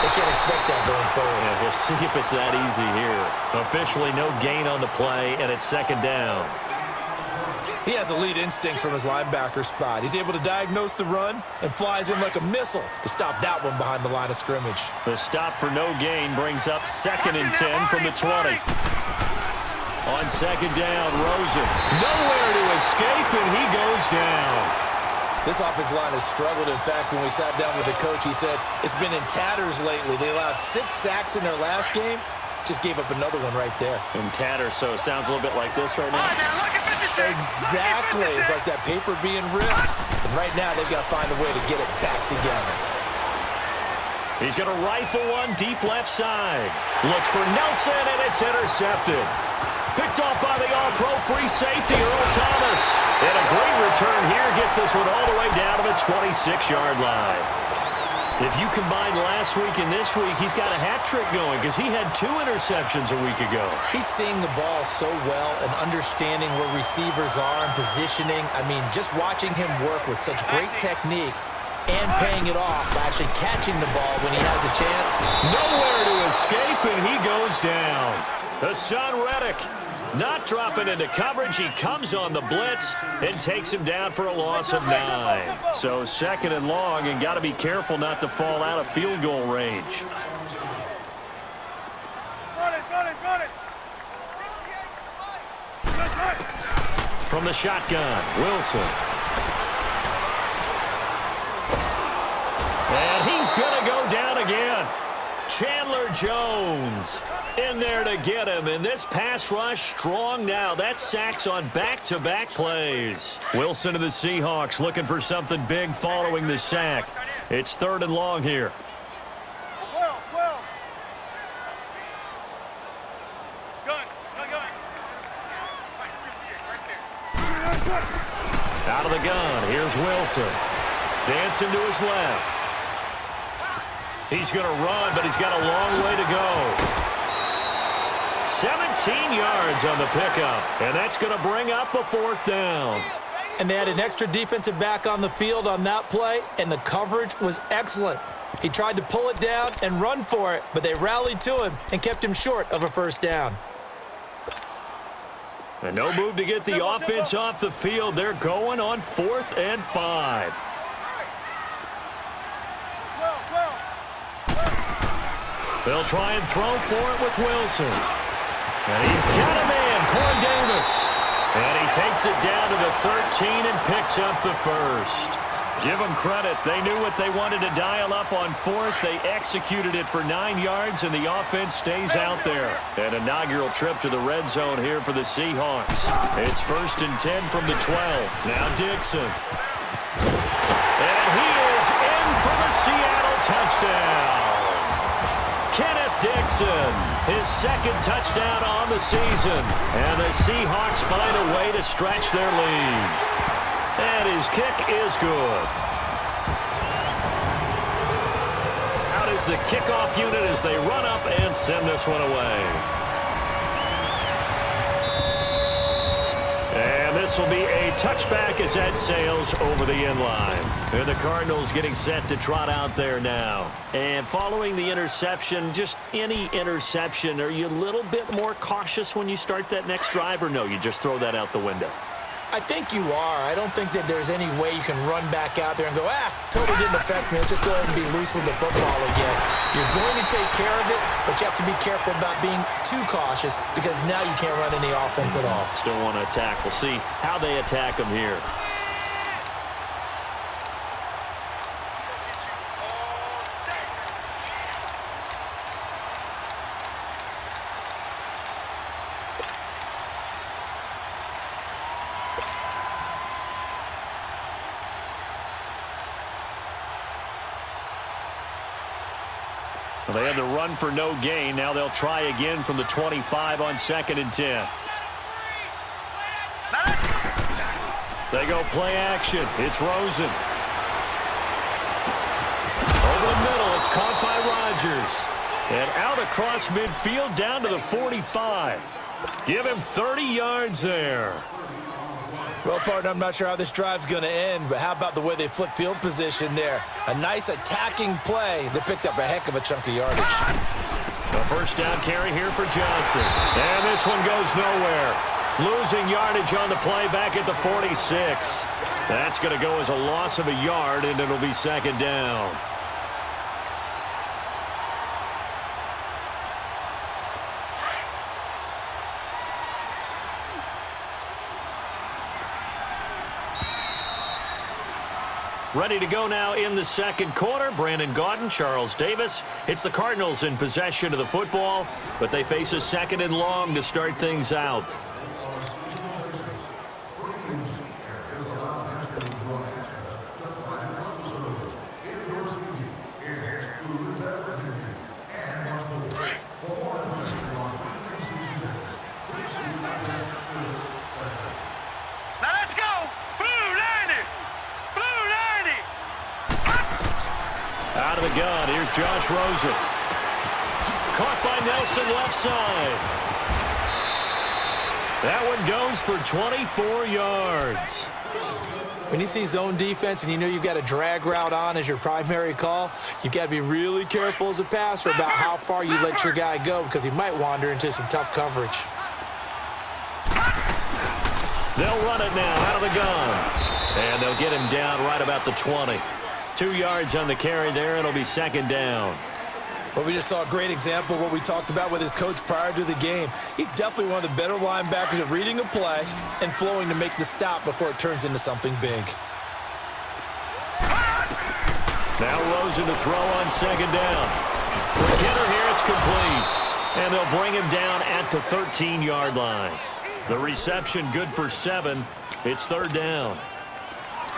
They can't expect that going forward. Yeah, we'll see if it's that easy here. Officially no gain on the play, and it's second down. He has elite instincts from his linebacker spot. He's able to diagnose the run and flies in like a missile to stop that one behind the line of scrimmage. The stop for no gain brings up 2nd and 10 from the 20. On second down, Rosen. Nowhere to escape, and he goes down. This offensive line has struggled. In fact, when we sat down with the coach, he said it's been in tatters lately. They allowed 6 sacks in their last game. Just gave up another one right there. In tatters, so it sounds a little bit like this right now. Exactly. It's like that paper being ripped. And right now, they've got to find a way to get it back together. He's going to rifle one deep left side. Looks for Nelson, and it's intercepted. Picked off by the all-pro free safety, Earl Thomas. And a great return here gets this one all the way down to the 26-yard line. If you combine last week and this week, he's got a hat trick going because he had 2 interceptions a week ago. He's seeing the ball so well and understanding where receivers are and positioning. I mean, just watching him work with such great technique and paying it off by actually catching the ball when he has a chance. Nowhere to escape, and he goes down. Hassan Reddick not dropping into coverage. He comes on the blitz and takes him down for a loss of 9. So 2nd and long, and got to be careful not to fall out of field goal range. From the shotgun, Wilson. And he's going to go down again. Chandler Jones in there to get him, and this pass rush strong now. That sacks on back-to-back plays. Wilson to the Seahawks looking for something big following the sack. It's 3rd and long here. Out of the gun, here's Wilson. Dancing to his left. He's going to run, but he's got a long way to go. 17 yards on the pickup, and that's going to bring up a 4th down. And they had an extra defensive back on the field on that play, and the coverage was excellent. He tried to pull it down and run for it, but they rallied to him and kept him short of a 1st down. And no move to get the offense off the field. They're going on 4th and 5. They'll try and throw for it with Wilson. And he's got a man, Corey Davis. And he takes it down to the 13 and picks up the 1st. Give them credit. They knew what they wanted to dial up on 4th. They executed it for 9 yards, and the offense stays out there. An inaugural trip to the red zone here for the Seahawks. It's 1st and 10 from the 12. Now Dixon. And he is in for the Seattle touchdown. Kenneth Dixon, his 2nd touchdown on the season. And the Seahawks find a way to stretch their lead. And his kick is good. Out is the kickoff unit as they run up and send this one away. And this will be a touchback as that sails over the end line. And the Cardinals getting set to trot out there now. And following the interception, just any interception, are you a little bit more cautious when you start that next drive, or no, you just throw that out the window? I think you are. I don't think that there's any way you can run back out there and go, totally didn't affect me. Let's just go ahead and be loose with the football again. You're going to take care of it, but you have to be careful about being too cautious because now you can't run any offense at all. Still want to attack. We'll see how they attack them here. They had the run for no gain. Now they'll try again from the 25 on 2nd and 10. They go play action. It's Rosen. Over the middle, it's caught by Rodgers. And out across midfield down to the 45. Give him 30 yards there. Well, partner, I'm not sure how this drive's going to end, but how about the way they flip field position there? A nice attacking play that picked up a heck of a chunk of yardage. A first down carry here for Johnson. And this one goes nowhere. Losing yardage on the play back at the 46. That's going to go as a loss of a yard, and it'll be second down. Ready to go now in the second quarter. Brandon Gaudin, Charles Davis. It's the Cardinals in possession of the football, but they face a second and long to start things out. Out of the gun, here's Josh Rosen. Caught by Nelson left side. That one goes for 24 yards. When you see zone defense and you know you've got a drag route on as your primary call, you've got to be really careful as a passer about how far you let your guy go because he might wander into some tough coverage. They'll run it now out of the gun. And they'll get him down right about the 20. 2 yards on the carry there. It'll be second down. Well, we just saw a great example of what we talked about with his coach prior to the game. He's definitely one of the better linebackers at reading a play and flowing to make the stop before it turns into something big. Now Rosen to throw on second down. For Kidder here, it's complete. And they'll bring him down at the 13-yard line. The reception good for 7. It's third down.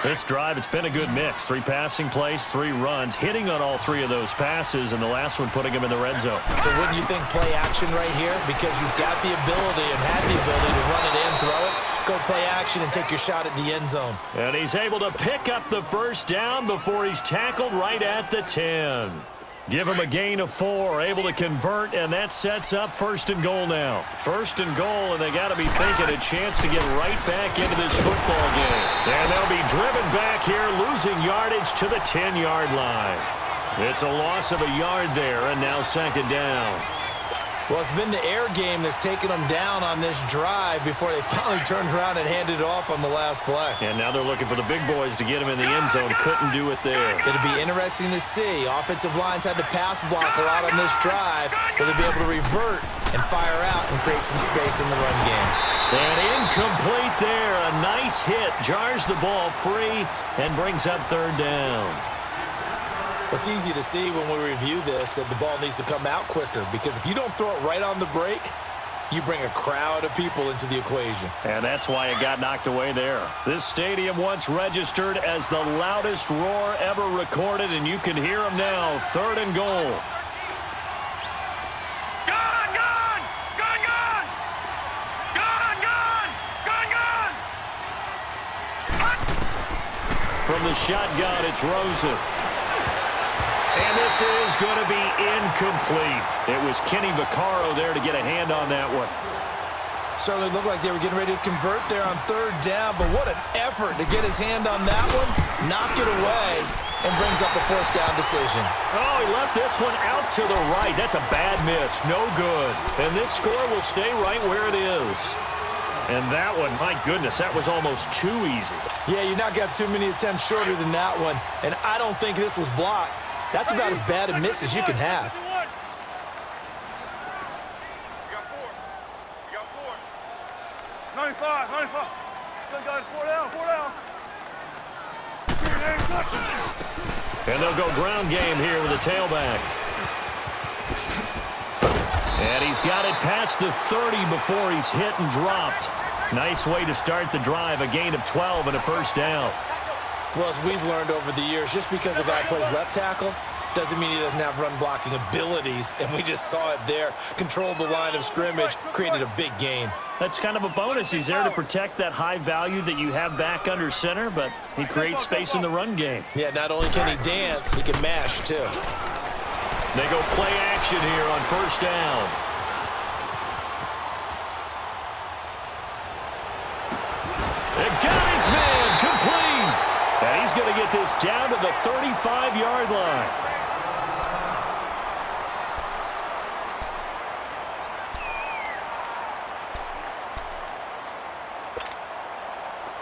This drive, it's been a good mix. 3 passing plays, 3 runs, hitting on all 3 of those passes, and the last one putting him in the red zone. So wouldn't you think play action right here? Because you've got the ability and had the ability to run it in, throw it, go play action, and take your shot at the end zone. And he's able to pick up the first down before he's tackled right at the 10. Give him a gain of 4, able to convert, and that sets up first and goal now. First and goal, and they got to be thinking a chance to get right back into this football game. And they'll be driven back here, losing yardage to the 10-yard line. It's a loss of a yard there, and now second down. Well, it's been the air game that's taken them down on this drive before they finally turned around and handed it off on the last play. And now they're looking for the big boys to get him in the end zone. Couldn't do it there. It'll be interesting to see. Offensive lines had to pass block a lot on this drive. Will they be able to revert and fire out and create some space in the run game? And incomplete there. A nice hit. Jars the ball free and brings up third down. It's easy to see when we review this that the ball needs to come out quicker because if you don't throw it right on the break, you bring a crowd of people into the equation. And that's why it got knocked away there. This stadium once registered as the loudest roar ever recorded, and you can hear them now. Third and goal. Gone! Gone! Gone! Gone! Gone! Gone! Gone! Gone! From the shotgun, it's Rosen. And this is going to be incomplete. It was Kenny Vaccaro there to get a hand on that one. Certainly looked like they were getting ready to convert there on third down, but what an effort to get his hand on that one, knock it away, and brings up a fourth down decision. Oh, he left this one out to the right. That's a bad miss. No good. And this score will stay right where it is. And that one, my goodness, that was almost too easy. Yeah, you're not got too many attempts shorter than that one, and I don't think this was blocked. That's about as bad a miss as you can have. You got 4. You got 4. 95, 95. Still got 4 down, 4 down. And they'll go ground game here with a tailback. And he's got it past the 30 before he's hit and dropped. Nice way to start the drive, a gain of 12 and a first down. Well, as we've learned over the years, just because a guy plays left tackle doesn't mean he doesn't have run-blocking abilities, and we just saw it there. Controlled the line of scrimmage, created a big gain. That's kind of a bonus. He's there to protect that high value that you have back under center, but he creates space in the run game. Yeah, not only can he dance, he can mash, too. They go play action here on first down. got his man, complete. And he's going to get this down to the 35-yard line.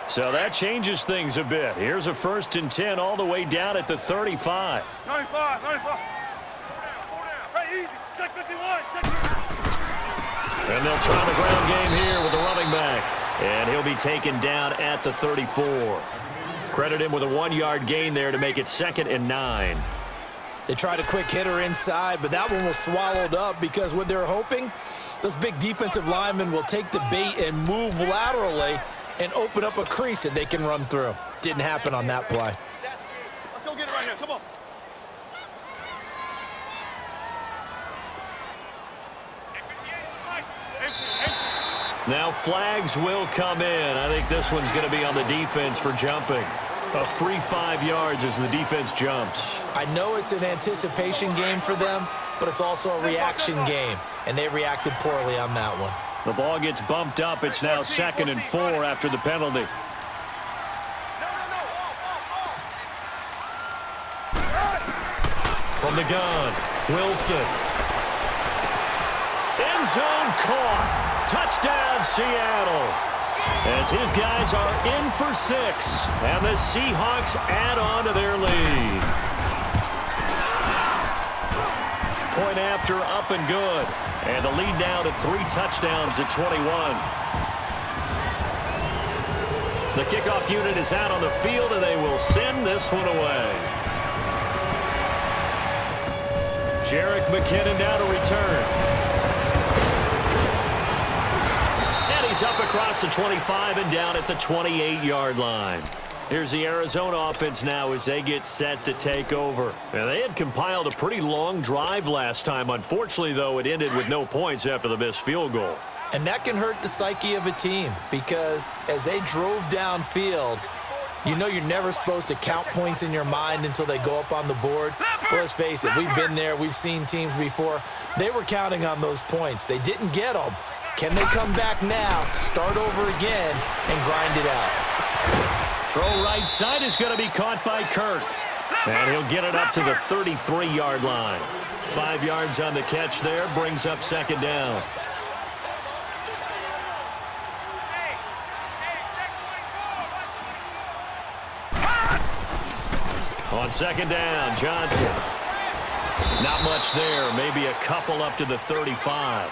So that changes things a bit. Here's a 1st and 10 all the way down at the 35. 95, 95. Hey, easy. Check 51. Check 51. And they'll try the ground game here with the running back. And he'll be taken down at the 34. Credit him with a 1-yard gain there to make it 2nd and 9. They tried a quick hitter inside, but that one was swallowed up because what they're hoping, those big defensive linemen will take the bait and move laterally and open up a crease that they can run through. Didn't happen on that play. Let's go get it right here. Come on. Now flags will come in. I think this one's going to be on the defense for jumping. A free 5 yards as the defense jumps. I know it's an anticipation game for them, but it's also a reaction game, and they reacted poorly on that one. The ball gets bumped up. It's now 2nd and 4 after the penalty. From the gun, Wilson. End zone caught. Touchdown, Seattle. As his guys are in for 6, and the Seahawks add on to their lead. Point after, up and good. And the lead now to 3 touchdowns at 21. The kickoff unit is out on the field, and they will send this one away. Jerick McKinnon now to return. And he's up across the 25 and down at the 28-yard line. Here's the Arizona offense now as they get set to take over. And they had compiled a pretty long drive last time. Unfortunately, though, it ended with no points after the missed field goal. And that can hurt the psyche of a team because as they drove downfield, you know you're never supposed to count points in your mind until they go up on the board. But let's face it, we've been there. We've seen teams before. They were counting on those points. They didn't get them. Can they come back now, start over again, and grind it out? Throw right side is going to be caught by Kirk. And he'll get it up to the 33-yard line. 5 yards on the catch there, brings up 2nd down. On 2nd down, Johnson. Not much there, maybe a couple up to the 35.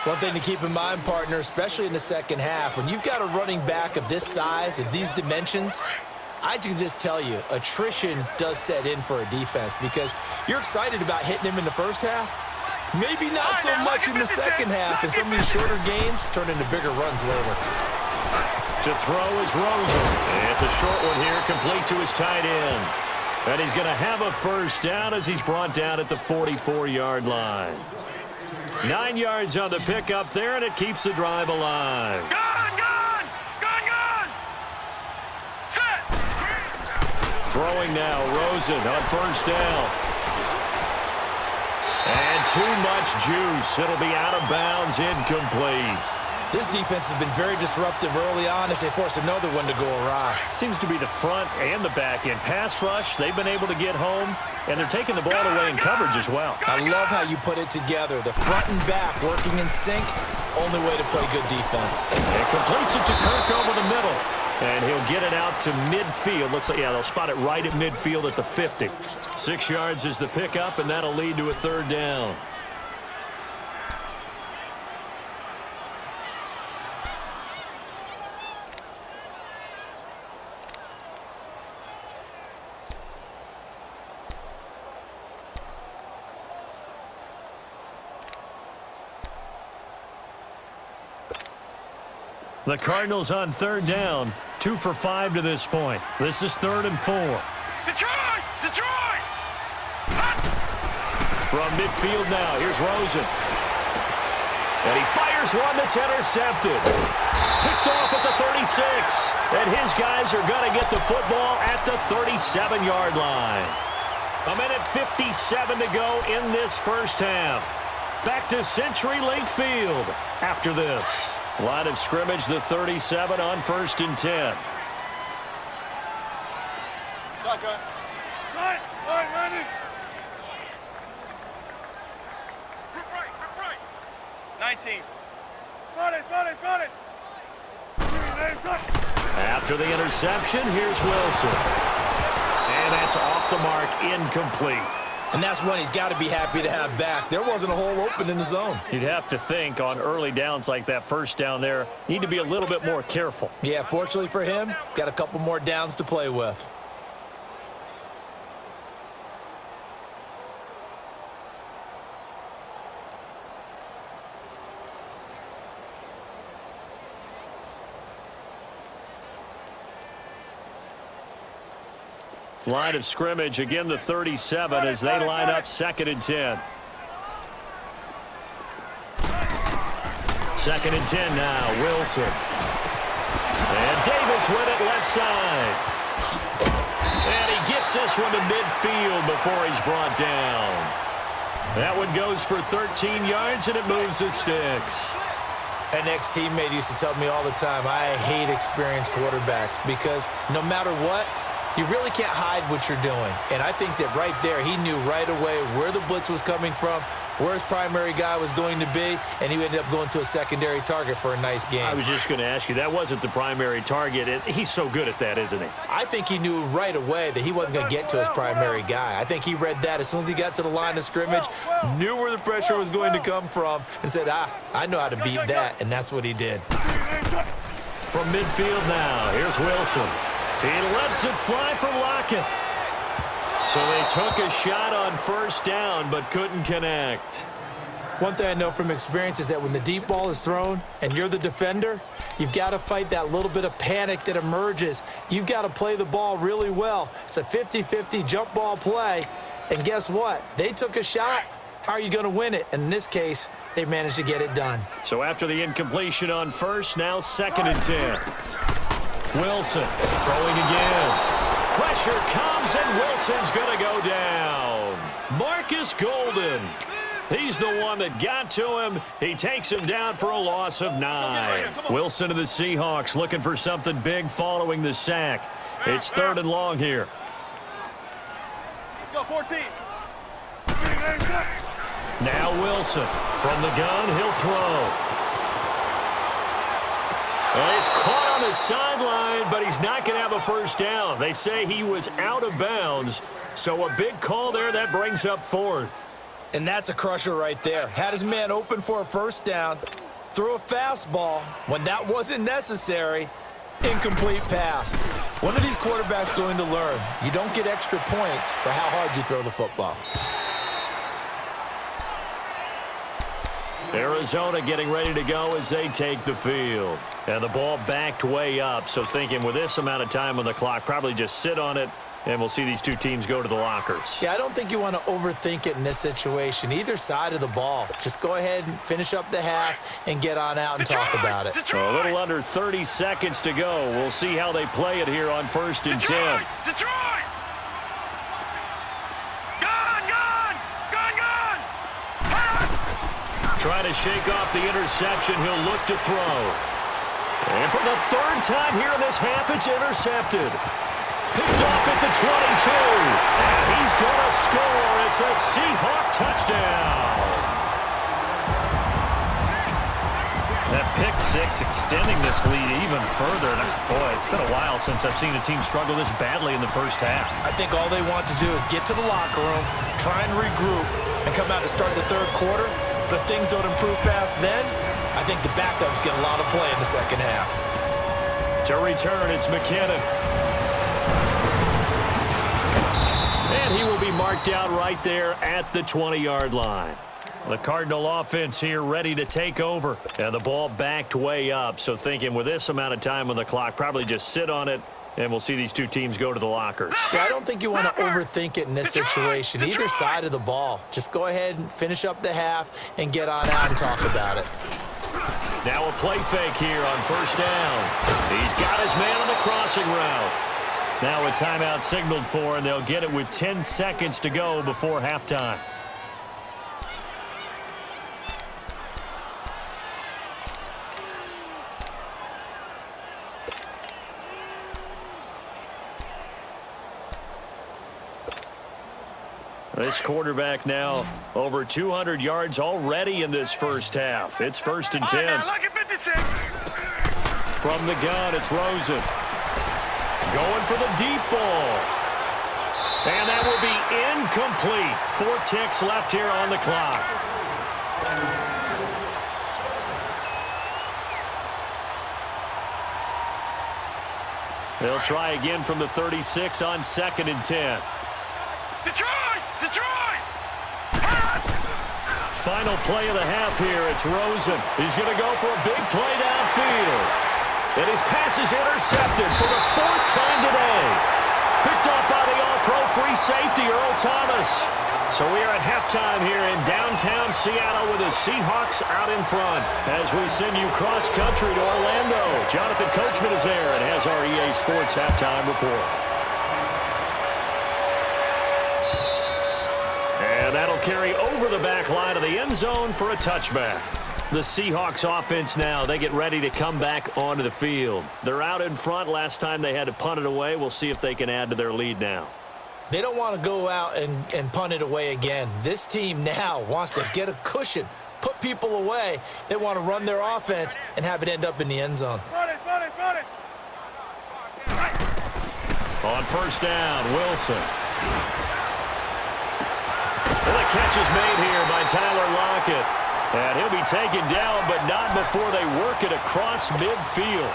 One thing to keep in mind, partner, especially in the second half, when you've got a running back of this size, of these dimensions, I can just tell you, attrition does set in for a defense because you're excited about hitting him in the first half. Maybe not so much in the second half, and some of these shorter gains turn into bigger runs later. To throw is Rosen. It's a short one here, complete to his tight end. And he's going to have a 1st down as he's brought down at the 44-yard line. 9 yards on the pickup there, and it keeps the drive alive. Gun! Set! Throwing now, Rosen on 1st down. And too much juice. It'll be out of bounds, incomplete. This defense has been very disruptive early on as they force another one to go awry. Seems to be the front and the back end. Pass rush, they've been able to get home, and they're taking the ball away in coverage as well. I love how you put it together. The front and back working in sync, only way to play good defense. And completes it to Kirk over the middle. And he'll get it out to midfield. Looks like, yeah, they'll spot it right at midfield at the 50. 6 yards is the pickup, and that'll lead to a 3rd down. The Cardinals on 3rd down, 2 for 5 to this point. This is 3rd and 4. Detroit! From midfield now, here's Rosen. And he fires one that's intercepted. Picked off at the 36. And his guys are going to get the football at the 37-yard line. 1:57 to go in this first half. Back to Century Link Field after this. Line of scrimmage, the 37 on 1st and 10. Okay. Right, Randy. Grip right. 19. Got it. After the interception, here's Wilson. And that's off the mark, incomplete. And that's one he's got to be happy to have back. There wasn't a hole open in the zone. You'd have to think on early downs like that first down there, you need to be a little bit more careful. Yeah, fortunately for him, got a couple more downs to play with. Line of scrimmage, again the 37 as they line up 2nd and 10. 2nd and 10 now, Wilson. And Davis with it left side. And he gets this one to midfield before he's brought down. That one goes for 13 yards and it moves the sticks. An ex-teammate used to tell me all the time, I hate experienced quarterbacks because no matter what, you really can't hide what you're doing. And I think that right there, he knew right away where the blitz was coming from, where his primary guy was going to be, and he ended up going to a secondary target for a nice game. I was just going to ask you, that wasn't the primary target. He's so good at that, isn't he? I think he knew right away that he wasn't going to get to his primary guy. I think he read that as soon as he got to the line of scrimmage, knew where the pressure was going to come from, and said, I know how to beat that, and that's what he did. From midfield now, here's Wilson. He lets it fly from Lockett. So they took a shot on first down but couldn't connect. One thing I know from experience is that when the deep ball is thrown and you're the defender, you've got to fight that little bit of panic that emerges. You've got to play the ball really well. It's a 50-50 jump ball play. And guess what? They took a shot. How are you going to win it? And in this case, they managed to get it done. So after the incompletion on first, now 2nd and 10. Wilson throwing again. Pressure comes, and Wilson's going to go down. Marcus Golden. He's the one that got to him. He takes him down for a loss of 9. Wilson of the Seahawks looking for something big following the sack. It's 3rd and long here. Let's go, 14. Now Wilson from the gun. He'll throw. Well, he's caught on the sideline, but he's not going to have a first down. They say he was out of bounds, so a big call there. That brings up 4th. And that's a crusher right there. Had his man open for a first down, threw a fastball when that wasn't necessary, incomplete pass. When are these quarterbacks going to learn? You don't get extra points for how hard you throw the football. Arizona getting ready to go as they take the field. And the ball backed way up, so thinking with this amount of time on the clock, probably just sit on it, and we'll see these two teams go to the lockers. Yeah, I don't think you want to overthink it in this situation. Either side of the ball. Just go ahead and finish up the half and get on out and talk about it. So a little under 30 seconds to go. We'll see how they play it here on 1st and 10. Detroit! Trying to shake off the interception. He'll look to throw. And for the 3rd time here in this half, it's intercepted. Picked off at the 22. And he's going to score. It's a Seahawk touchdown. That pick 6 extending this lead even further. Boy, it's been a while since I've seen a team struggle this badly in the first half. I think all they want to do is get to the locker room, try and regroup, and come out to start the 3rd quarter. But if things don't improve fast then, I think the backups get a lot of play in the 2nd half. To return, it's McKinnon. And he will be marked out right there at the 20-yard line. The Cardinal offense here ready to take over. And the ball backed way up. So thinking with this amount of time on the clock, probably just sit on it. And we'll see these two teams go to the lockers. Yeah, I don't think you want to overthink it in this situation. Either side of the ball. Just go ahead and finish up the half and get on out and talk about it. Now a play fake here on 1st down. He's got his man on the crossing route. Now a timeout signaled for, and they'll get it with 10 seconds to go before halftime. This quarterback now over 200 yards already in this first half. It's 1st and 10. From the gun, it's Rosen. Going for the deep ball. And that will be incomplete. 4 ticks left here on the clock. They'll try again from the 36 on 2nd and 10. Detroit! Detroit! Final play of the half here. It's Rosen. He's going to go for a big play downfield. And his pass is intercepted for the 4th time today. Picked off by the all-pro free safety, Earl Thomas. So we are at halftime here in downtown Seattle with the Seahawks out in front. As we send you cross-country to Orlando, Jonathan Coachman is there and has our EA Sports halftime report. And that'll carry over the back line of the end zone for a touchback. The Seahawks offense now, they get ready to come back onto the field. They're out in front. Last time they had to punt it away. We'll see if they can add to their lead now. They don't want to go out and punt it away again. This team now wants to get a cushion, put people away. They want to run their offense and have it end up in the end zone. Run it! On 1st down, Wilson. And the catch is made here by Tyler Lockett. And he'll be taken down, but not before they work it across midfield.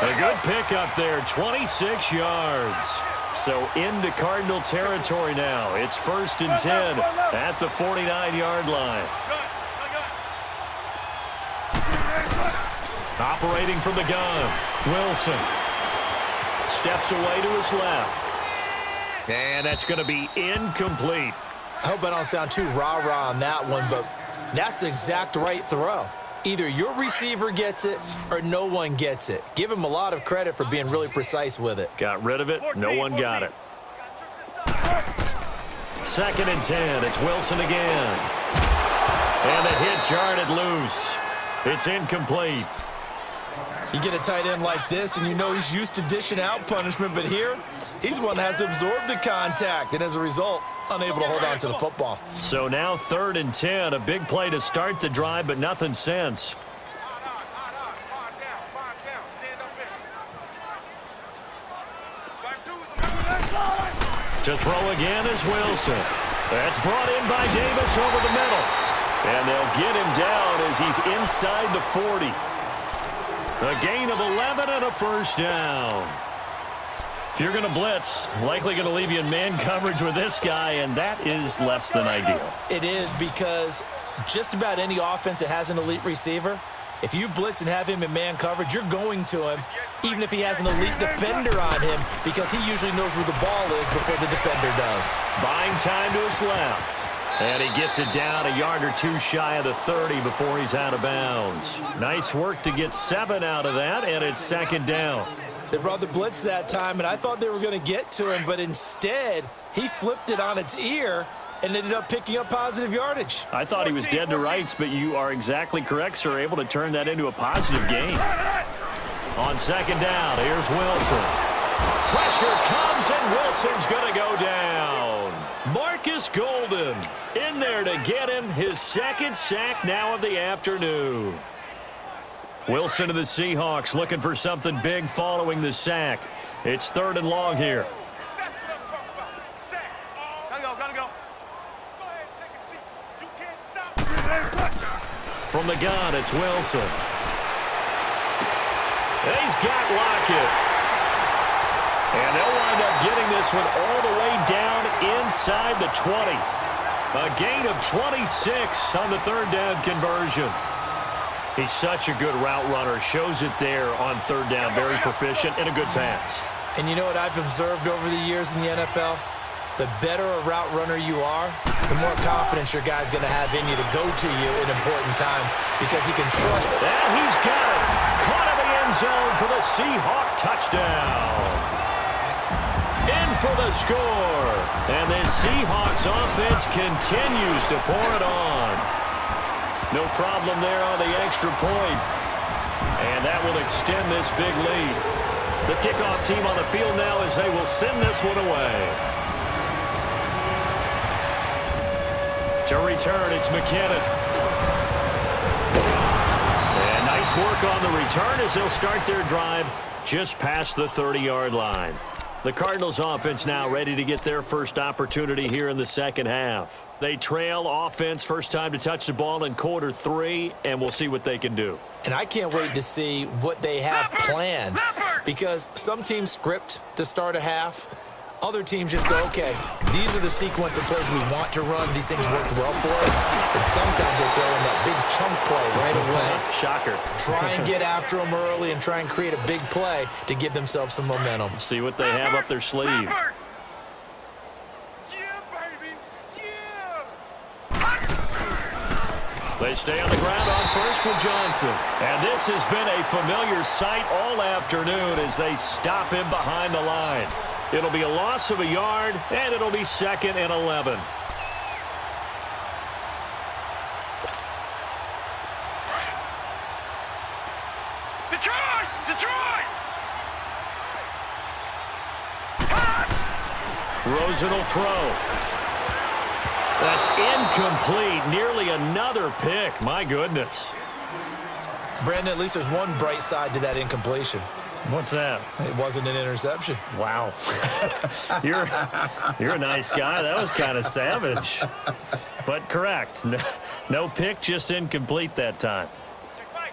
A good pickup there, 26 yards. So into Cardinal territory now. It's 1st and 10 at the 49-yard line. Operating from the gun, Wilson. Steps away to his left. And that's going to be incomplete. I hope I don't sound too rah-rah on that one, but that's the exact right throw. Either your receiver gets it or no one gets it. Give him a lot of credit for being really precise with it. Got rid of it. No one got it. 2nd and 10. It's Wilson again. And the hit jarred it loose. It's incomplete. You get a tight end like this, and you know he's used to dishing out punishment, but here, he's one that has to absorb the contact, and as a result, unable to hold on to the football. So now 3rd and 10, a big play to start the drive, but nothing since. To throw again is Wilson. That's brought in by Davis over the middle. And they'll get him down as he's inside the 40. A gain of 11 and a 1st down. If you're going to blitz, likely going to leave you in man coverage with this guy, and that is less than ideal. It is, because just about any offense that has an elite receiver, if you blitz and have him in man coverage, you're going to him, even if he has an elite defender on him, because he usually knows where the ball is before the defender does. Buying time to his left. And he gets it down a yard or two shy of the 30 before he's out of bounds. Nice work to get 7 out of that, and it's 2nd down. They brought the blitz that time, and I thought they were going to get to him, but instead, he flipped it on its ear and ended up picking up positive yardage. I thought he was dead to rights, but you are exactly correct, sir, able to turn that into a positive gain. On 2nd down, here's Wilson. Pressure comes, and Wilson's going to go down. Marcus Golden in there to get him his 2nd sack now of the afternoon. Wilson to the Seahawks looking for something big following the sack. It's 3rd and long here. That's what I'm talking about. Sacks. Gotta go. Go ahead, take a seat. You can't stop. From the gun, it's Wilson. He's got Lockett. And they'll wind up getting this one all the way down inside the 20. A gain of 26 on the 3rd down conversion. He's such a good route runner. Shows it there on 3rd down. Very proficient and a good pass. And you know what I've observed over the years in the NFL? The better a route runner you are, the more confidence your guy's going to have in you to go to you in important times, because he can trust. And he's got it. Caught in the end zone for the Seahawk touchdown. In for the score. And this Seahawks offense continues to pour it on. No problem there on the extra point. And that will extend this big lead. The kickoff team on the field now as they will send this one away. To return, it's McKinnon. And nice work on the return as they'll start their drive just past the 30-yard line. The Cardinals offense now ready to get their first opportunity here in the second half. They trail offense first time to touch the ball in quarter 3, and we'll see what they can do. And I can't wait to see what they have planned, because some teams script to start a half. Other teams just go, okay, these are the sequence of plays we want to run. These things worked well for us. And sometimes they throw in that big chunk play right away. Shocker. Try and get after them early and try and create a big play to give themselves some momentum. See what they have up their sleeve. Yeah, baby. Yeah. They stay on the ground on first with Johnson. And this has been a familiar sight all afternoon as they stop him behind the line. It'll be a loss of a yard, and it'll be 2nd and 11. Detroit! Detroit! Rosen will throw. That's incomplete. Nearly another pick. My goodness. Brandon, at least there's one bright side to that incompletion. What's that? It wasn't an interception. Wow. You're a nice guy. That was kind of savage. But correct. No pick, just incomplete that time. Check right.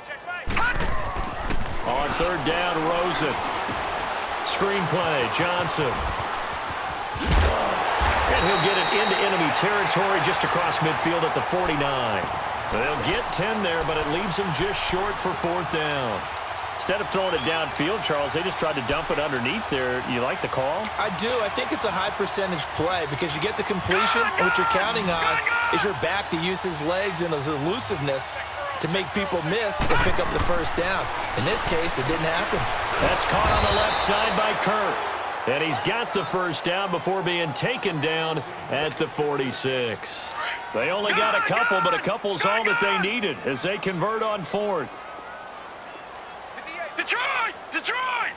On 3rd down, Rosen. Screenplay, Johnson. And he'll get it into enemy territory just across midfield at the 49. They'll get 10 there, but it leaves them just short for 4th down. Instead of throwing it downfield, Charles, they just tried to dump it underneath there. You like the call? I do. I think it's a high percentage play because you get the completion, and what you're counting on is your back to use his legs and his elusiveness to make people miss and pick up the first down. In this case, it didn't happen. That's caught on the left side by Kirk. And he's got the first down before being taken down at the 46. They only got a couple, but a couple's all that they needed as they convert on 4th. Detroit! Detroit!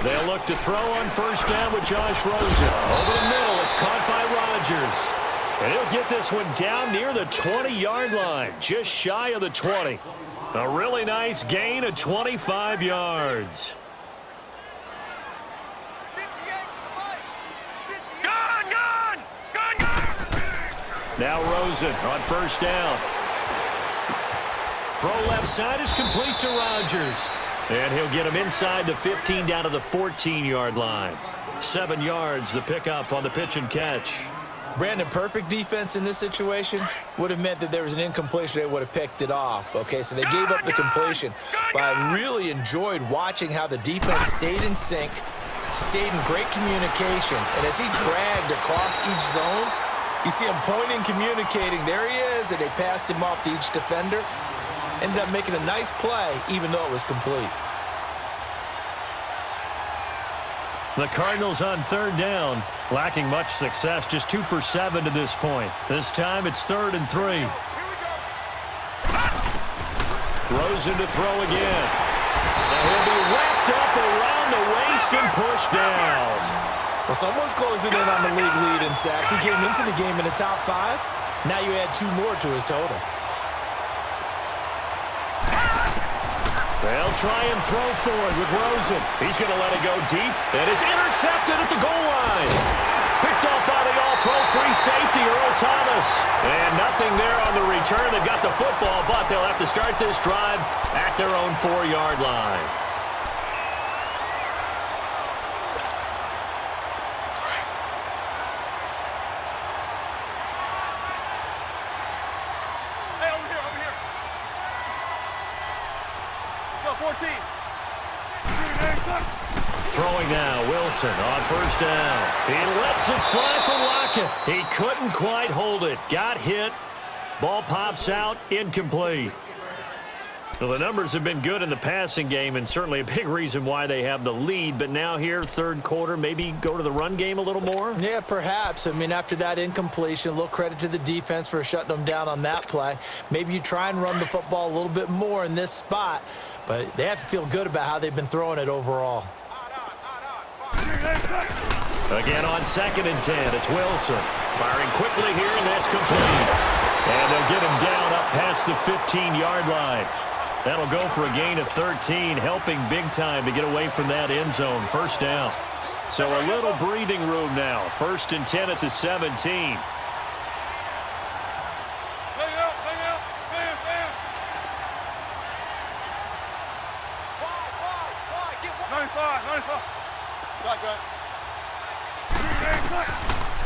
They'll look to throw on first down with Josh Rosen. Over the middle, it's caught by Rodgers. And he'll get this one down near the 20-yard line, just shy of the 20. A really nice gain of 25 yards. Gone! Now Rosen on first down. Throw left side is complete to Rodgers. And he'll get him inside the 15 down to the 14-yard line. 7 yards, the pickup on the pitch and catch. Brandon, perfect defense in this situation would have meant that there was an incompletion. They would have picked it off. Okay, so they gave up the completion. But I really enjoyed watching how the defense stayed in sync, stayed in great communication. And as he dragged across each zone, you see him pointing, communicating. There he is, and they passed him off to each defender. Ended up making a nice play, even though it was complete. The Cardinals on 3rd down, lacking much success, just 2 for 7 to this point. This time it's 3rd and 3. Rosen to throw again. Now he'll be wrapped up around the waist and pushed down. Well, someone's closing in on the league lead in sacks. He came into the game in the top 5. Now you add 2 more to his total. They'll try and throw forward with Rosen. He's going to let it go deep, and it's intercepted at the goal line. Picked off by the all-pro free safety, Earl Thomas. And nothing there on the return. They've got the football, but they'll have to start this drive at their own 4-yard line. Hey, over here. Let's go, 14. Throwing now, Wilson on first down. He lets it fly for Lockett. He couldn't quite hold it. Got hit. Ball pops out, incomplete. Well, the numbers have been good in the passing game, and certainly a big reason why they have the lead. But now here, 3rd quarter, maybe go to the run game a little more? Yeah, perhaps. I mean, after that incompletion, a little credit to the defense for shutting them down on that play. Maybe you try and run the football a little bit more in this spot, but they have to feel good about how they've been throwing it overall. Again on 2nd and 10, it's Wilson. Firing quickly here, and that's complete. And they'll get him down up past the 15-yard line. That'll go for a gain of 13, helping big time to get away from that end zone. First down. So a little breathing room now. 1st and 10 at the 17.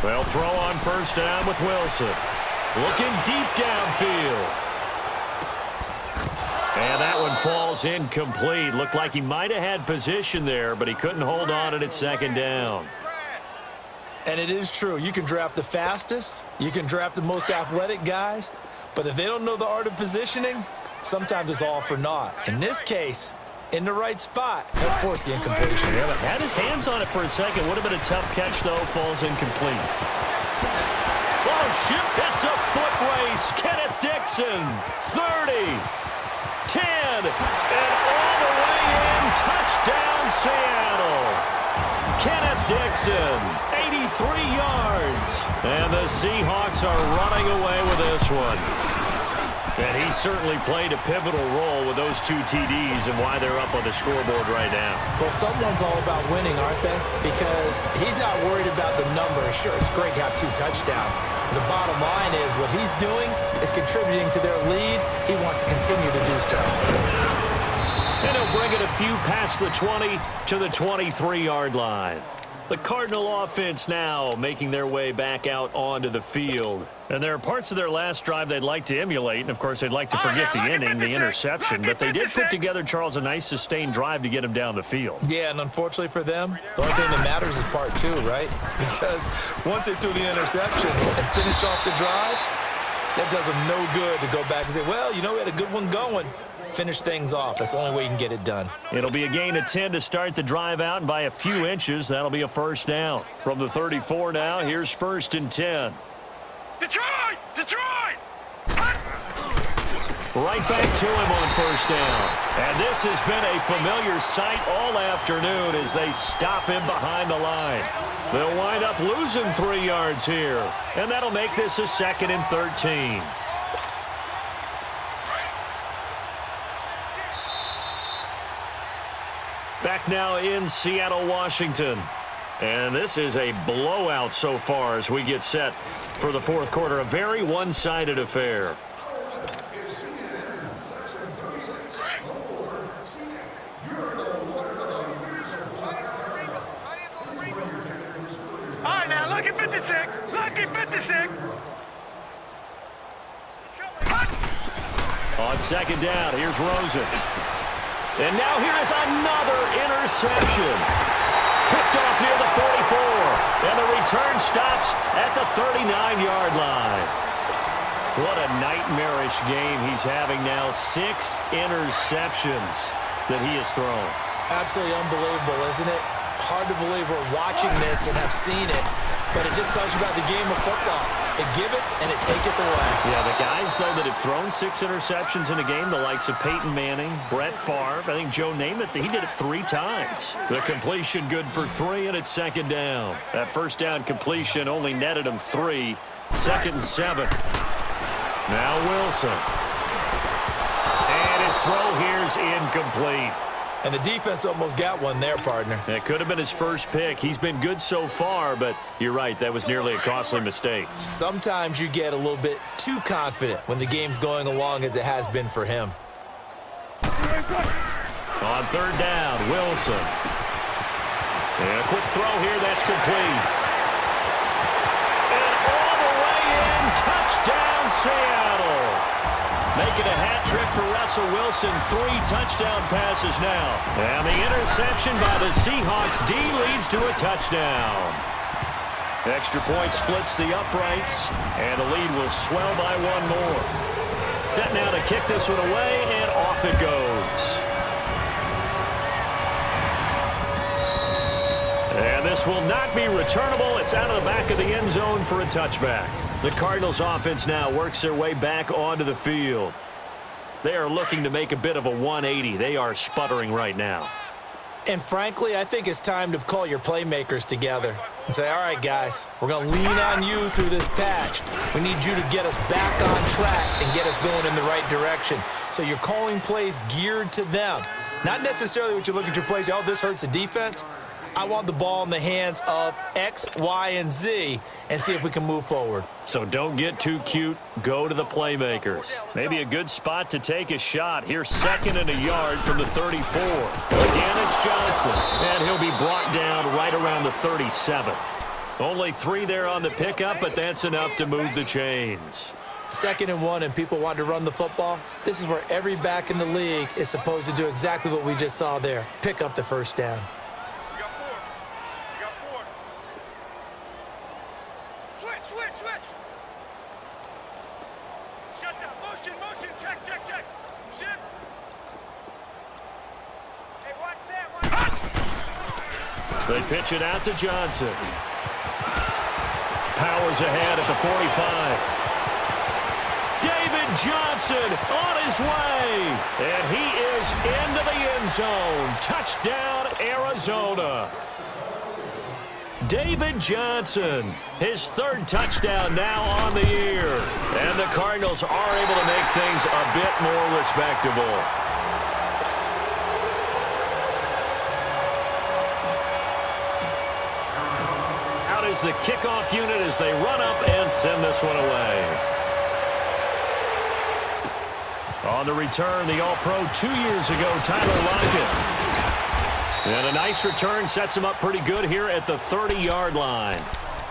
They'll throw on 1st down with Wilson. Looking deep downfield. And that one falls incomplete. Looked like he might have had position there, but he couldn't hold on it at 2nd down. And it is true. You can draft the fastest. You can draft the most athletic guys. But if they don't know the art of positioning, sometimes it's all for naught. In this case, in the right spot, he'll force the incompletion. Yeah, but had his hands on it for a second. Would have been a tough catch, though. Falls incomplete. Oh, shit. It's a foot race. Kenneth Dixon, 30, 10, and all the way in. Touchdown, Seattle. Kenneth Dixon, 83 yards. And the Seahawks are running away with this one. And he certainly played a pivotal role with those 2 TDs and why they're up on the scoreboard right now. Well, someone's all about winning, aren't they? Because he's not worried about the number. Sure, it's great to have 2 touchdowns. But the bottom line is what he's doing is contributing to their lead. He wants to continue to do so. And he'll bring it a few past the 20 to the 23-yard line. The Cardinal offense now making their way back out onto the field. And there are parts of their last drive they'd like to emulate. And, of course, they'd like to forget the inning, the interception. But they did put together, Charles, a nice sustained drive to get him down the field. Yeah, and unfortunately for them, the only thing that matters is part 2, right? Because once they threw the interception and finished off the drive, that does them no good to go back and say, well, you know, we had a good one going. Finish things off. That's the only way you can get it done. It'll be a gain of 10 to start the drive out, and by a few inches, that'll be a 1st down. From the 34 now, here's 1st and 10. Detroit! Detroit! Right back to him on 1st down. And this has been a familiar sight all afternoon as they stop him behind the line. They'll wind up losing 3 yards here, and that'll make this a 2nd and 13. Back now in Seattle, Washington. And this is a blowout so far as we get set for the 4th quarter. A very one-sided affair. All right, now, look at 56. Look at 56. On 2nd down, here's Rosen. And now here is another interception. Picked off near the 44. And the return stops at the 39-yard line. What a nightmarish game he's having now. 6 interceptions that he has thrown. Absolutely unbelievable, isn't it? Hard to believe we're watching this and have seen it. But it just tells you about the game of football. It giveth and it taketh away. Yeah, the guys, though, that have thrown 6 interceptions in a game, the likes of Peyton Manning, Brett Favre, I think Joe Namath, he did it 3 times. The completion good for 3, and it's 2nd down. That 1st down completion only netted him 3. 2nd and 7. Now Wilson. And his throw here's incomplete. And the defense almost got one there, partner. It could have been his first pick. He's been good so far, but you're right, that was nearly a costly mistake. Sometimes you get a little bit too confident when the game's going along as it has been for him. On 3rd down, Wilson. And a quick throw here, that's complete. And all the way in, touchdown Seattle. Making a hat trick for Russell Wilson. 3 touchdown passes now. And the interception by the Seahawks D leads to a touchdown. Extra point splits the uprights, and the lead will swell by 1 more. Set now to kick this one away, and off it goes. And this will not be returnable. It's out of the back of the end zone for a touchback. The Cardinals offense now works their way back onto the field. They are looking to make a bit of a 180. They are sputtering right now. And frankly, I think it's time to call your playmakers together and say, all right, guys, we're going to lean on you through this patch. We need you to get us back on track and get us going in the right direction. So you're calling plays geared to them. Not necessarily what you look at your plays, oh, this hurts the defense. I want the ball in the hands of X, Y, and Z and see if we can move forward. So don't get too cute. Go to the playmakers. Maybe a good spot to take a shot. Here's 2nd and a yard from the 34. Again, it's Johnson. And he'll be brought down right around the 37. Only 3 there on the pickup, but that's enough to move the chains. 2nd and 1 and people want to run the football. This is where every back in the league is supposed to do exactly what we just saw there. Pick up the first down. They pitch it out to Johnson. Powers ahead at the 45. David Johnson on his way. And he is into the end zone. Touchdown, Arizona. David Johnson, his 3rd touchdown now on the year. And the Cardinals are able to make things a bit more respectable. Is the kickoff unit as they run up and send this one away. On the return, the All-Pro 2 years ago, Tyler Lockett. And a nice return sets him up pretty good here at the 30-yard line.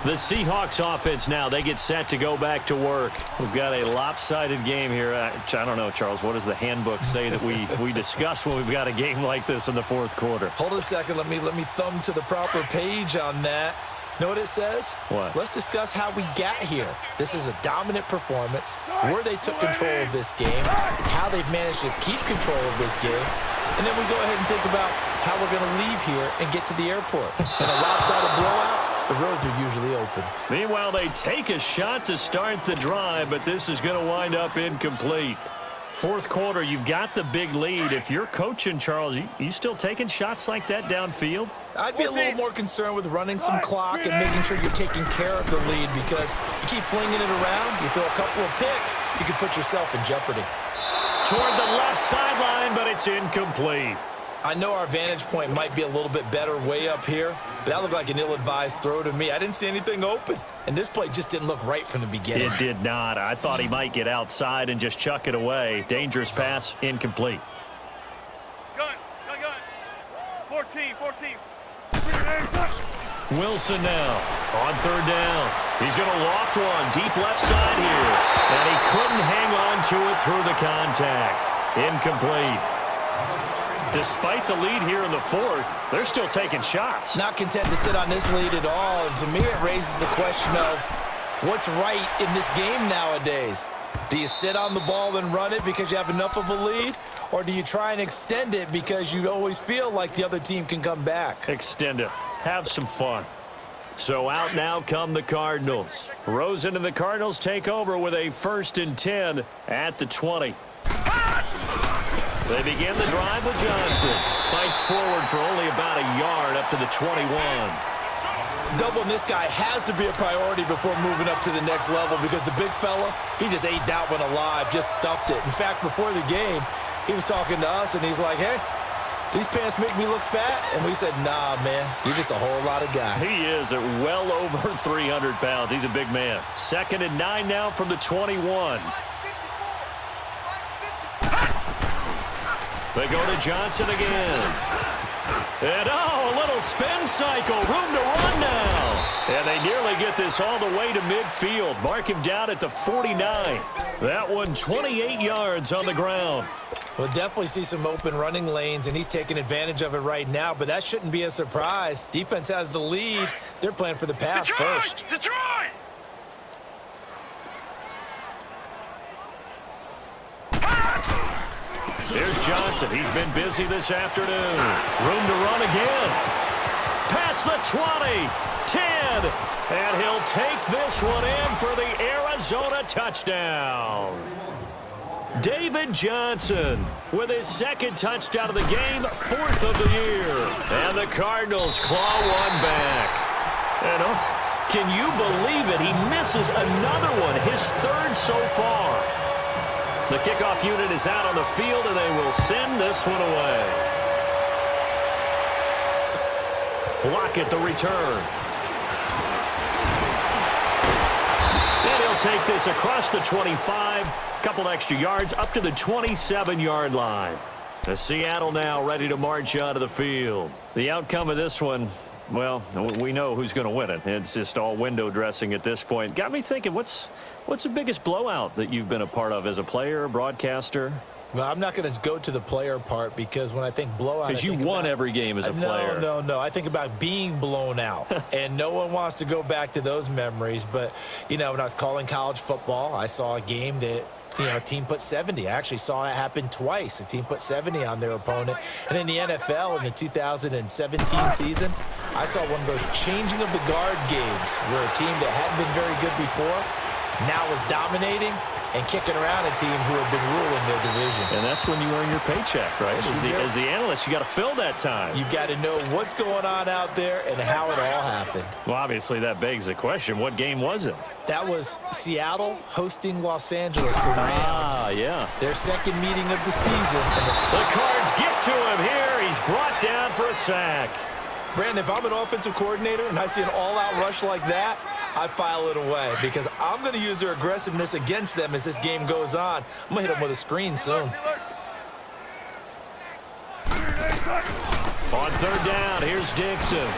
The Seahawks offense now, they get set to go back to work. We've got a lopsided game here. I don't know, Charles, what does the handbook say that we discuss when we've got a game like this in the 4th quarter? Hold it a second. Let me thumb to the proper page on that. Know what it says? What? Let's discuss how we got here. This is a dominant performance, where they took control of this game, how they've managed to keep control of this game, and then we go ahead and think about how we're going to leave here and get to the airport. In a lopsided blowout, the roads are usually open. Meanwhile, they take a shot to start the drive, but this is going to wind up incomplete. 4th quarter, you've got the big lead. If you're coaching, Charles, you still taking shots like that downfield? I'd be a little more concerned with running some clock and making sure you're taking care of the lead, because you keep flinging it around, you throw a couple of picks, you can put yourself in jeopardy. Toward the left sideline, but it's incomplete. I know our vantage point might be a little bit better way up here, but that looked like an ill-advised throw to me. I didn't see anything open, and this play just didn't look right from the beginning. It did not. I thought he might get outside and just chuck it away. Dangerous pass, incomplete. Gun. 14. Wilson now on 3rd down. He's going to loft one deep left side here, and he couldn't hang on to it through the contact. Incomplete. Despite the lead here in the 4th, they're still taking shots. Not content to sit on this lead at all, and to me it raises the question of what's right in this game nowadays. Do you sit on the ball and run it because you have enough of a lead, or do you try and extend it because you always feel like the other team can come back? Extend it. Have some fun. So out now come the Cardinals. Rosen and the Cardinals take over with a 1st and 10 at the 20. They begin the drive with Johnson. Fights forward for only about a yard up to the 21. Doubling this guy has to be a priority before moving up to the next level, because the big fella, he just ate that one alive, just stuffed it. In fact, before the game, he was talking to us, and he's like, hey, these pants make me look fat. And we said, nah, man, you're just a whole lot of guy. He is at well over 300 pounds. He's a big man. 2nd and 9 now from the 21. They go to Johnson again. And, a little spin cycle. Room to run now. And they nearly get this all the way to midfield. Mark him down at the 49. That one 28 yards on the ground. We'll definitely see some open running lanes, and he's taking advantage of it right now, but that shouldn't be a surprise. Defense has the lead. They're playing for the pass first. Detroit! Here's Johnson. He's been busy this afternoon. Room to run again. Past the 20. 10. And he'll take this one in for the Arizona touchdown. David Johnson with his second touchdown of the game, 4th of the year. And the Cardinals claw one back. And can you believe it? He misses another one, his 3rd so far. The kickoff unit is out on the field, and they will send this one away. Block at the return. And he'll take this across the 25. Couple extra yards up to the 27-yard line. The Seattle now ready to march out of the field. The outcome of this one, well, we know who's going to win it. It's just all window dressing at this point. Got me thinking, what's the biggest blowout that you've been a part of as a player, broadcaster? Well, I'm not going to go to the player part because when I think blowout, because you won every game as a player. No. I think about being blown out, and no one wants to go back to those memories. But, when I was calling college football, I saw a game that, a team put 70. I actually saw it happen twice. A team put 70 on their opponent. And in the NFL, in the 2017 season, I saw one of those changing of the guard games where a team that hadn't been very good before now was dominating and kicking around a team who had been ruling their division. And that's when you earn your paycheck, right? As the analyst, you got to fill that time. You've got to know what's going on out there and how it all happened. Well, obviously, that begs the question, what game was it? That was Seattle hosting Los Angeles, the Rams. Yeah. Their second meeting of the season. The Cards get to him here. He's brought down for a sack. Brandon, if I'm an offensive coordinator and I see an all-out rush like that, I file it away because I'm going to use their aggressiveness against them as this game goes on. I'm going to hit them with a screen soon. On 3rd down, here's Dixon.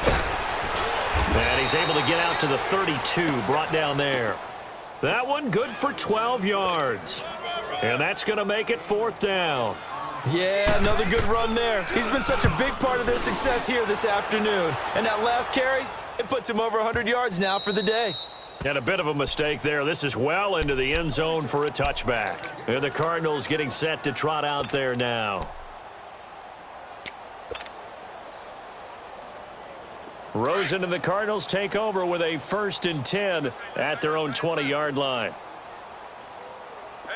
And he's able to get out to the 32, brought down there. That one good for 12 yards. And that's going to make it 4th down. Yeah, another good run there. He's been such a big part of their success here this afternoon. And that last carry, it puts him over 100 yards now for the day. And a bit of a mistake there. This is well into the end zone for a touchback. And the Cardinals getting set to trot out there now. Rosen and the Cardinals take over with a 1st and 10 at their own 20-yard line. Hey,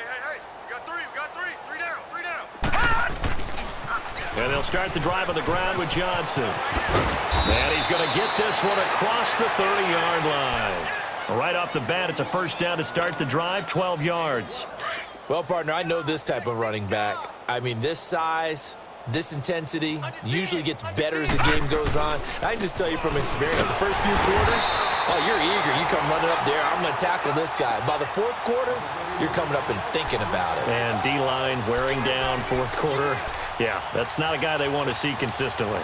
we got three. Three down. And they'll start the drive on the ground with Johnson. And he's going to get this one across the 30-yard line. Right off the bat, it's a 1st down to start the drive, 12 yards. Well, partner, I know this type of running back. I mean, this size, this intensity usually gets better as the game goes on. I can just tell you from experience, the first few quarters, oh, you're eager. You come running up there, I'm going to tackle this guy. By the 4th quarter, you're coming up and thinking about it. And D-line wearing down 4th quarter. Yeah, that's not a guy they want to see consistently.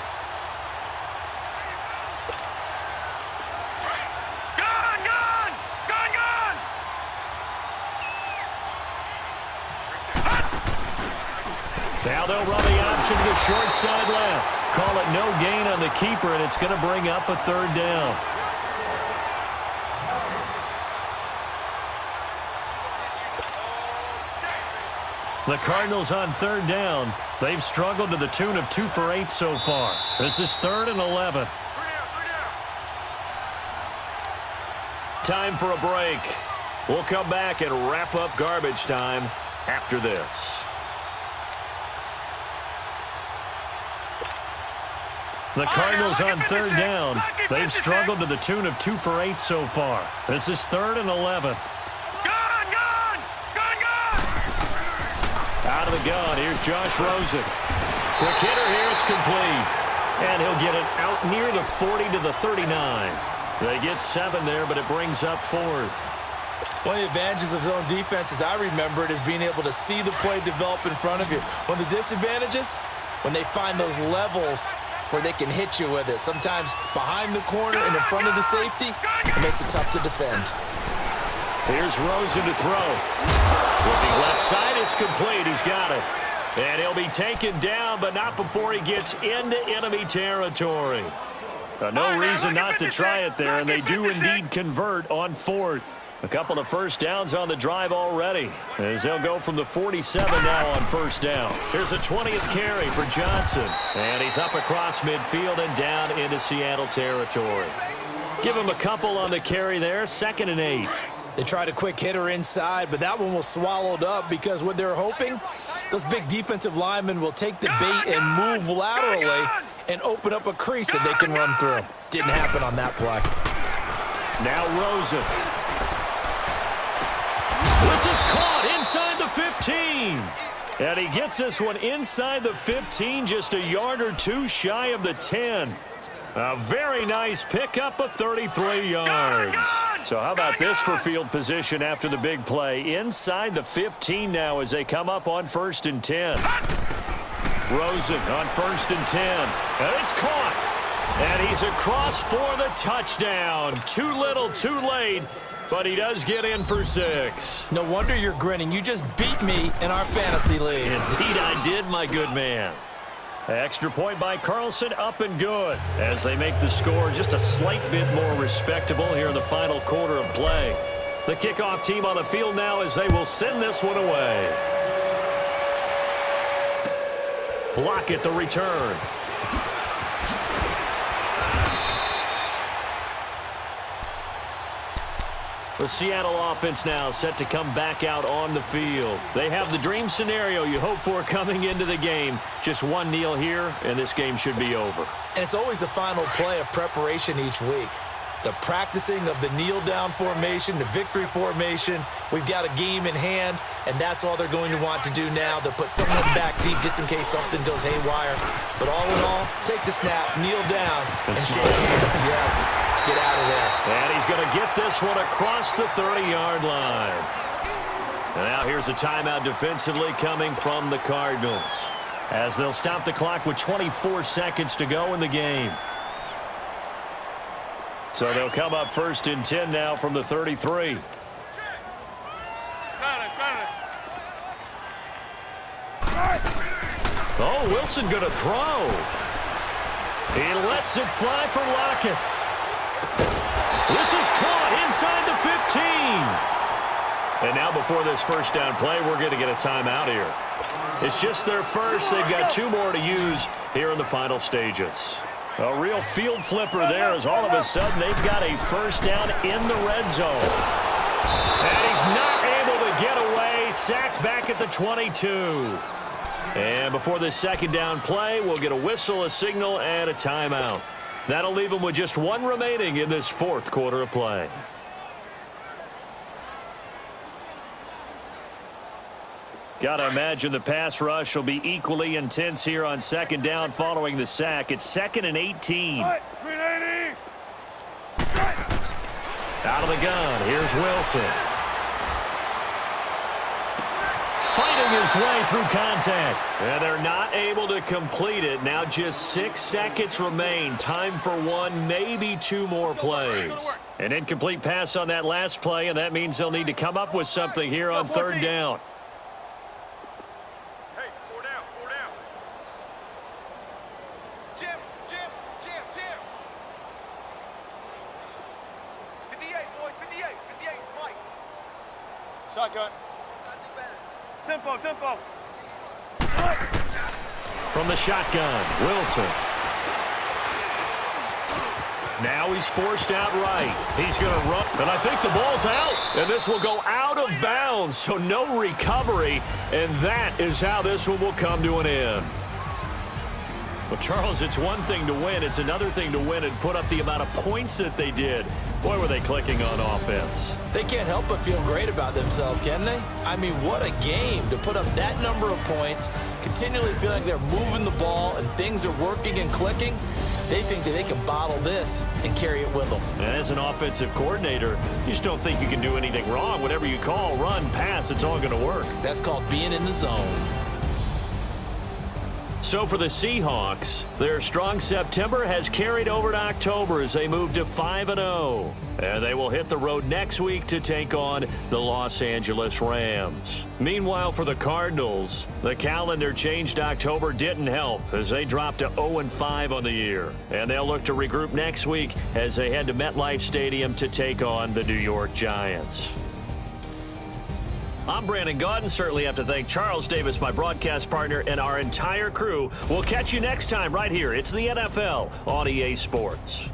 Now they'll run the option to the short side left. Call it no gain on the keeper, and it's going to bring up a 3rd down. The Cardinals on 3rd down. They've struggled to the tune of 2 for 8 so far. This is 3rd and 11. Time for a break. We'll come back and wrap up garbage time after this. The Cardinals on 3rd down. They've struggled to the tune of 2 for 8 so far. This is 3rd and 11. Out of the gun, here's Josh Rosen. Quick hitter here, it's complete. And he'll get it out near the 40 to the 39. They get 7 there, but it brings up 4th. One of the advantages of zone defense, as I remember it, is being able to see the play develop in front of you. One of the disadvantages, when they find those levels where they can hit you with it. Sometimes behind the corner and in front of the safety, it makes it tough to defend. Here's Rosen to throw. Looking left side, it's complete. He's got it. And he'll be taken down, but not before he gets into enemy territory. No reason not to try it there, and they do indeed convert on 4th. A couple of 1st downs on the drive already, as they'll go from the 47 now on 1st down. Here's a 20th carry for Johnson, and he's up across midfield and down into Seattle territory. Give him a couple on the carry there, 2nd and 8. They tried a quick hitter inside, but that one was swallowed up because what they're hoping, those big defensive linemen will take the bait and move laterally and open up a crease that they can run through. Didn't happen on that play. Now Rosen. This is caught inside the 15. And he gets this one inside the 15, just a yard or two shy of the 10. A very nice pickup of 33 yards. So how about this for field position after the big play? Inside the 15 now as they come up on 1st and 10. Rosen on 1st and 10. And it's caught. And he's across for the touchdown. Too little, too late. But he does get in for 6. No wonder you're grinning. You just beat me in our fantasy league. Indeed I did, my good man. Extra point by Carlson, up and good, as they make the score just a slight bit more respectable here in the final quarter of play. The kickoff team on the field now as they will send this one away. Block at the return. The Seattle offense now set to come back out on the field. They have the dream scenario you hope for coming into the game. Just one kneel here, and this game should be over. And it's always the final play of preparation each week. The practicing of the kneel-down formation, the victory formation. We've got a game in hand, and that's all they're going to want to do now. They'll put someone back deep just in case something goes haywire. But all in all, take the snap, kneel down, and shake hands. Yes, get out of there. And he's going to get this one across the 30-yard line. And now here's a timeout defensively coming from the Cardinals, as they'll stop the clock with 24 seconds to go in the game. So they'll come up 1st and 10 now from the 33. Oh, Wilson going to throw. He lets it fly for Lockett. This is caught inside the 15. And now before this first down play, we're going to get a timeout here. It's just their first. They've got 2 more to use here in the final stages. A real field flipper there as all of a sudden they've got a first down in the red zone. And he's not able to get away. Sacked back at the 22. And before this second down play, we'll get a whistle, a signal, and a timeout. That'll leave them with just 1 remaining in this 4th quarter of play. Got to imagine the pass rush will be equally intense here on 2nd down following the sack. It's 2nd and 18. Out of the gun, here's Wilson. Fighting his way through contact. And they're not able to complete it. Now just 6 seconds remain. Time for 1, maybe 2 more plays. An incomplete pass on that last play, and that means they'll need to come up with something here on 3rd down. Shotgun. Tempo, tempo. From the shotgun, Wilson. Now he's forced out right. He's going to run, and I think the ball's out. And this will go out of bounds, so no recovery. And that is how this one will come to an end. Well, Charles, it's one thing to win. It's another thing to win and put up the amount of points that they did. Boy, were they clicking on offense. They can't help but feel great about themselves, can they? I mean, what a game to put up that number of points, continually feel like they're moving the ball and things are working and clicking. They think that they can bottle this and carry it with them. And as an offensive coordinator, you just don't think you can do anything wrong. Whatever you call, run, pass, it's all going to work. That's called being in the zone. So for the Seahawks, their strong September has carried over to October as they move to 5-0. And they will hit the road next week to take on the Los Angeles Rams. Meanwhile, for the Cardinals, the calendar changed. October didn't help as they dropped to 0-5 on the year. And they'll look to regroup next week as they head to MetLife Stadium to take on the New York Giants. I'm Brandon Gaudin. Certainly have to thank Charles Davis, my broadcast partner, and our entire crew. We'll catch you next time right here. It's the NFL on EA Sports.